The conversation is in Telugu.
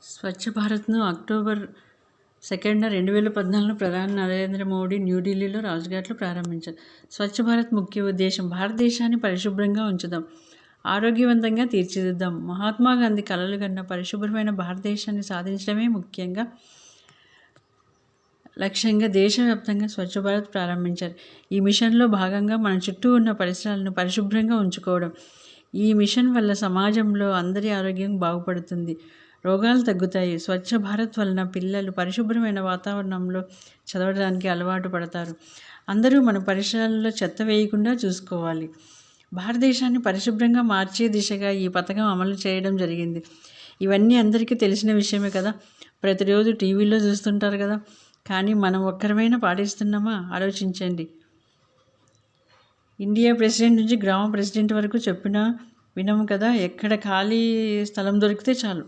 స్వచ్ఛ భారత్ను అక్టోబర్ 2, 2014 ప్రధాని నరేంద్ర మోడీ న్యూఢిల్లీలో రాజ్ఘాట్లో ప్రారంభించారు. స్వచ్ఛ భారత్ ముఖ్య ఉద్దేశం భారతదేశాన్ని పరిశుభ్రంగా ఉంచుదాం, ఆరోగ్యవంతంగా తీర్చిదిద్దాం. మహాత్మా గాంధీ కలలు కన్న పరిశుభ్రమైన భారతదేశాన్ని సాధించడమే ముఖ్యంగా లక్ష్యంగా దేశవ్యాప్తంగా స్వచ్ఛ భారత్ ప్రారంభించారు. ఈ మిషన్లో భాగంగా మన చుట్టూ ఉన్న పరిసరాలను పరిశుభ్రంగా ఉంచుకోవడం. ఈ మిషన్ వల్ల సమాజంలో అందరి ఆరోగ్యం బాగుపడుతుంది, రోగాలు తగ్గుతాయి. స్వచ్ఛ భారత్ వలన పిల్లలు పరిశుభ్రమైన వాతావరణంలో చదవడానికి అలవాటు పడతారు. అందరూ మన పరిసరాలలో చెత్త వేయకుండా చూసుకోవాలి. భారతదేశాన్ని పరిశుభ్రంగా మార్చే దిశగా ఈ పథకం అమలు చేయడం జరిగింది. ఇవన్నీ అందరికీ తెలిసిన విషయమే కదా, ప్రతిరోజు టీవీలో చూస్తుంటారు కదా. కానీ మనం ఒక్కరమైనా పాటిస్తున్నామా? ఆలోచించండి. ఇండియా ప్రెసిడెంట్ నుంచి గ్రామ ప్రెసిడెంట్ వరకు చెప్పినా వినము కదా. ఎక్కడ ఖాళీ స్థలం దొరికితే చాలు